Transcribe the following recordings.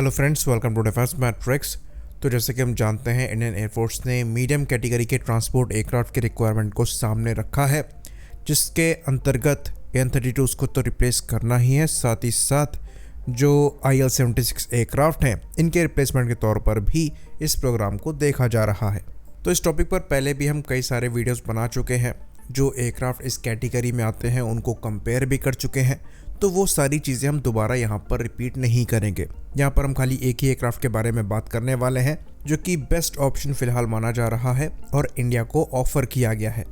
Hello friends, welcome to defence matrix. तो जैसे कि हम जानते हैं, इंडियन एयरफोर्स ने मीडियम कैटेगरी के ट्रांसपोर्ट एयरक्राफ्ट के रिक्वायरमेंट को सामने रखा है, जिसके अंतर्गत AN-32 को तो रिप्लेस करना ही है, साथ ही साथ जो IL-76 एयरक्राफ्ट हैं इनके रिप्लेसमेंट के तौर पर भी इस प्रोग्राम को देखा जा रहा है। तो इस टॉपिक पर पहले भी हम कई सारे वीडियोस बना चुके हैं। जो एयरक्राफ्ट इस कैटेगरी में आते हैं उनको कंपेयर भी कर चुके हैं, तो वो सारी चीज़ें हम दोबारा यहाँ पर रिपीट नहीं करेंगे। यहाँ पर हम खाली एक ही एयरक्राफ्ट के बारे में बात करने वाले हैं, जो कि बेस्ट ऑप्शन फिलहाल माना जा रहा है और इंडिया को ऑफर किया गया है।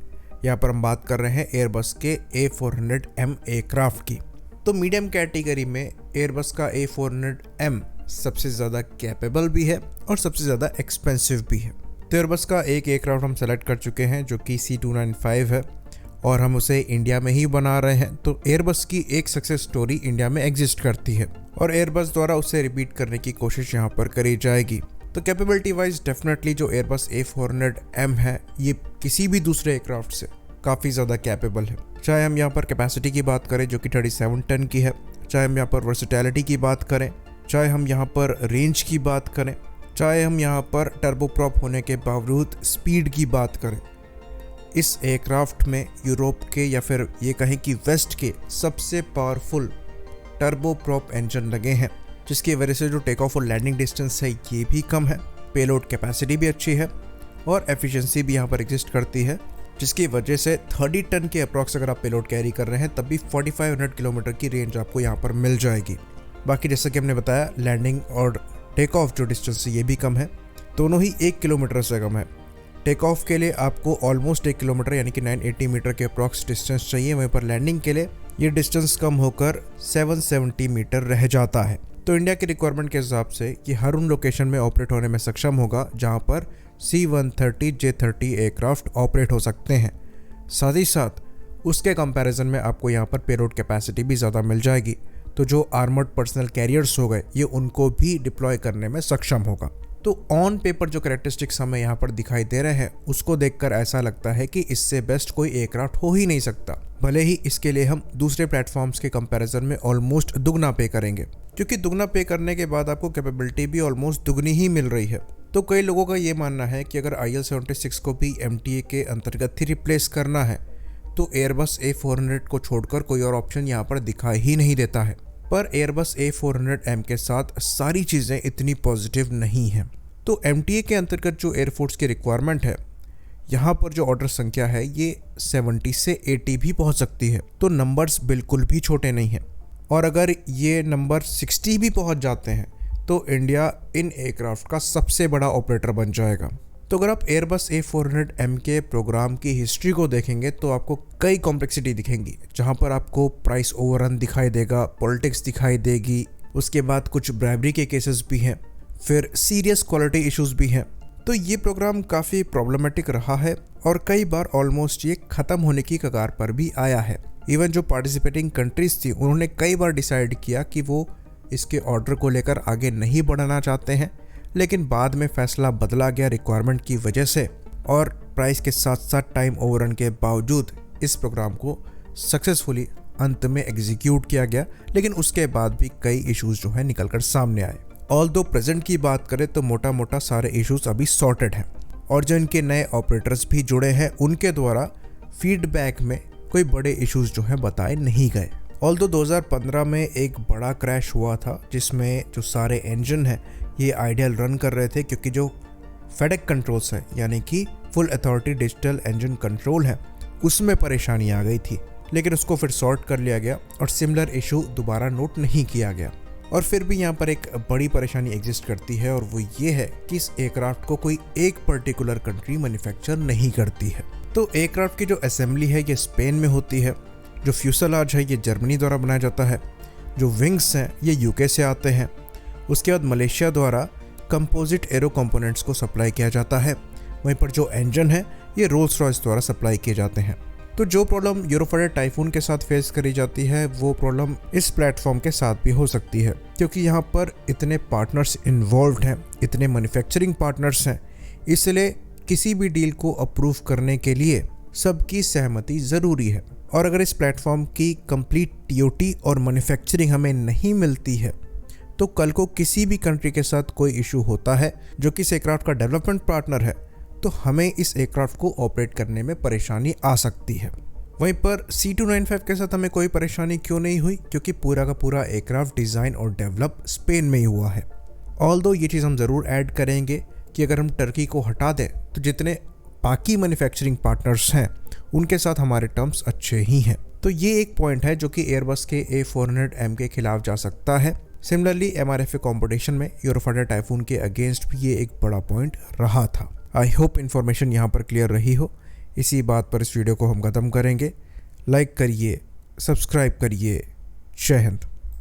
यहाँ पर हम बात कर रहे हैं एयरबस के A400M एयरक्राफ्ट की। तो मीडियम कैटेगरी में एयरबस का A400M सबसे ज़्यादा कैपेबल भी है और सबसे ज़्यादा एक्सपेंसिव भी है। तो एयरबस का एक एयरक्राफ्ट हम सेलेक्ट कर चुके हैं, जो कि C295 है और हम उसे इंडिया में ही बना रहे हैं। तो एयरबस की एक सक्सेस स्टोरी इंडिया में एग्जिस्ट करती है और एयरबस द्वारा उसे रिपीट करने की कोशिश यहाँ पर करी जाएगी। तो कैपेबिलिटी वाइज डेफिनेटली जो एयरबस A400M है, ये किसी भी दूसरे एयरक्राफ्ट से काफ़ी ज़्यादा कैपेबल है। चाहे हम यहाँ पर कैपेसिटी की बात करें जो कि 37 टन की है, चाहे हम यहाँ पर वर्सेटैलिटी की बात करें, चाहे हम यहाँ पर रेंज की बात करें, चाहे हम यहाँ पर टर्बोप्रॉप होने के बावजूद स्पीड की बात करें, इस एयरक्राफ्ट में यूरोप के या फिर ये कहें कि वेस्ट के सबसे पावरफुल टर्बोप्रॉप इंजन लगे हैं, जिसकी वजह से जो टेक ऑफ और लैंडिंग डिस्टेंस है ये भी कम है, पेलोड कैपेसिटी भी अच्छी है और एफिशिएंसी भी यहाँ पर एग्जिस्ट करती है, जिसकी वजह से 30 टन के अप्रॉक्स अगर आप पेलोड कैरी कर रहे हैं तब भी 4500 किलोमीटर की रेंज आपको यहाँ पर मिल जाएगी। बाकी जैसा कि हमने बताया, लैंडिंग और टेक ऑफ जो डिस्टेंस है ये भी कम है, दोनों ही 1 किलोमीटर से कम है। टेक ऑफ के लिए आपको ऑलमोस्ट 1 किलोमीटर यानी कि 980 मीटर के अप्रॉक्स डिस्टेंस चाहिए, वहीं पर लैंडिंग के लिए ये डिस्टेंस कम होकर 770 मीटर रह जाता है। तो इंडिया के रिक्वायरमेंट के हिसाब से ये हर उन लोकेशन में ऑपरेट होने में सक्षम होगा जहां पर C-130 J-30 एयरक्राफ्ट ऑपरेट हो सकते हैं। साथ ही साथ उसके कंपैरिजन में आपको यहाँ पर पेलोड कैपेसिटी भी ज़्यादा मिल जाएगी, तो जो आर्मर्ड पर्सनल कैरियर्स हो गए ये उनको भी डिप्लॉय करने में सक्षम होगा। तो ऑन पेपर जो कैरेक्टरिस्टिक्स हमें यहाँ पर दिखाई दे रहे हैं उसको देखकर ऐसा लगता है कि इससे बेस्ट कोई एयरक्राफ्ट हो ही नहीं सकता, भले ही इसके लिए हम दूसरे प्लेटफॉर्म्स के कंपैरिजन में ऑलमोस्ट दुगना पे करेंगे, क्योंकि दुगना पे करने के बाद आपको कैपेबिलिटी भी ऑलमोस्ट दुगनी ही मिल रही है। तो कई लोगों का ये मानना है कि अगर IL-76 को भी MTA के अंतर्गत ही रिप्लेस करना है तो एयरबस A400 को छोड़कर कोई और ऑप्शन यहाँ पर दिखाई ही नहीं देता है। पर एयरबस A400M के साथ सारी चीज़ें इतनी पॉजिटिव नहीं हैं। तो MTA के अंतर्गत जो एयरफोर्स की रिक्वायरमेंट है, यहाँ पर जो ऑर्डर संख्या है ये 70 से 80 भी पहुँच सकती है, तो नंबर्स बिल्कुल भी छोटे नहीं हैं। और अगर ये नंबर 60 भी पहुँच जाते हैं तो इंडिया इन एयरक्राफ्ट का सबसे बड़ा ऑपरेटर बन जाएगा। तो अगर आप एयरबस A400M के प्रोग्राम की हिस्ट्री को देखेंगे तो आपको कई कॉम्प्लेक्सिटी दिखेंगी, जहां पर आपको प्राइस ओवररन दिखाई देगा, पॉलिटिक्स दिखाई देगी, उसके बाद कुछ ब्राइबरी के केसेस भी हैं, फिर सीरियस क्वालिटी इश्यूज भी हैं। तो ये प्रोग्राम काफ़ी प्रॉब्लमेटिक रहा है और कई बार ऑलमोस्ट ये ख़त्म होने की कगार पर भी आया है। इवन जो पार्टिसिपेटिंग कंट्रीज थी उन्होंने कई बार डिसाइड किया कि वो इसके ऑर्डर को लेकर आगे नहीं बढ़ना चाहते हैं, लेकिन बाद में फैसला बदला गया रिक्वायरमेंट की वजह से और प्राइस के साथ साथ टाइम ओवररन के बावजूद इस प्रोग्राम को सक्सेसफुली अंत में एग्जीक्यूट किया गया। लेकिन उसके बाद भी कई इश्यूज जो है निकलकर सामने आए। ऑल्दो प्रेजेंट की बात करें तो मोटा मोटा सारे इश्यूज अभी सॉर्टेड हैं और जो इनके नए ऑपरेटर्स भी जुड़े हैं उनके द्वारा फीडबैक में कोई बड़े इश्यूज जो हैं बताए नहीं गए। ऑल्दो 2015 में एक बड़ा क्रैश हुआ था जिसमें जो सारे इंजन हैं ये आइडियल रन कर रहे थे, क्योंकि जो फेडेक कंट्रोल्स है यानी कि full authority digital engine control है उसमें परेशानी आ गई थी, लेकिन उसको फिर सॉर्ट कर लिया गया और सिमिलर इशू दोबारा नोट नहीं किया गया। और फिर भी यहाँ पर एक बड़ी परेशानी एग्जिस्ट करती है और वो ये है कि इस एयरक्राफ्ट को कोई एक पर्टिकुलर कंट्री मैन्युफैक्चर नहीं करती है। तो एयरक्राफ्ट की जो असेंबली है ये स्पेन में होती है, जो फ्यूसलाज है ये जर्मनी द्वारा बनाया जाता है, जो विंग्स हैं ये UK से आते हैं, उसके बाद मलेशिया द्वारा कंपोजिट एरो कंपोनेंट्स को सप्लाई किया जाता है, वहीं पर जो इंजन है ये रोल्स रॉयस द्वारा सप्लाई किए जाते हैं। तो जो प्रॉब्लम यूरोफाइटर टाइफून के साथ फेस करी जाती है वो प्रॉब्लम इस प्लेटफॉर्म के साथ भी हो सकती है, क्योंकि यहाँ पर इतने पार्टनर्स इन्वॉल्व्ड हैं, इतने मैन्युफैक्चरिंग पार्टनर्स हैं, इसलिए किसी भी डील को अप्रूव करने के लिए सबकी सहमति ज़रूरी है। और अगर इस प्लेटफॉर्म की कंप्लीट TOT और मैन्युफैक्चरिंग हमें नहीं मिलती है तो कल को किसी भी कंट्री के साथ कोई इशू होता है जो कि इस एयरक्राफ्ट का डेवलपमेंट पार्टनर है, तो हमें इस एयरक्राफ्ट को ऑपरेट करने में परेशानी आ सकती है। वहीं पर C295 के साथ हमें कोई परेशानी क्यों नहीं हुई, क्योंकि पूरा का पूरा एयरक्राफ्ट डिज़ाइन और डेवलप स्पेन में ही हुआ है। ऑल्दो ये चीज़ हम ज़रूर ऐड करेंगे कि अगर हम टर्की को हटा दें तो जितने बाकी मैन्युफैक्चरिंग पार्टनर्स हैं उनके साथ हमारे टर्म्स अच्छे ही हैं। तो ये एक पॉइंट है जो कि एयरबस के A400M के खिलाफ जा सकता है। सिमिलरली MRFA कॉम्पिटिशन में यूरोफाइटर टाइफून के अगेंस्ट भी ये एक बड़ा पॉइंट रहा था। आई होप इन्फॉर्मेशन यहाँ पर क्लियर रही हो। इसी बात पर इस वीडियो को हम ख़त्म करेंगे। लाइक करिए, सब्सक्राइब करिए। जय हिंद।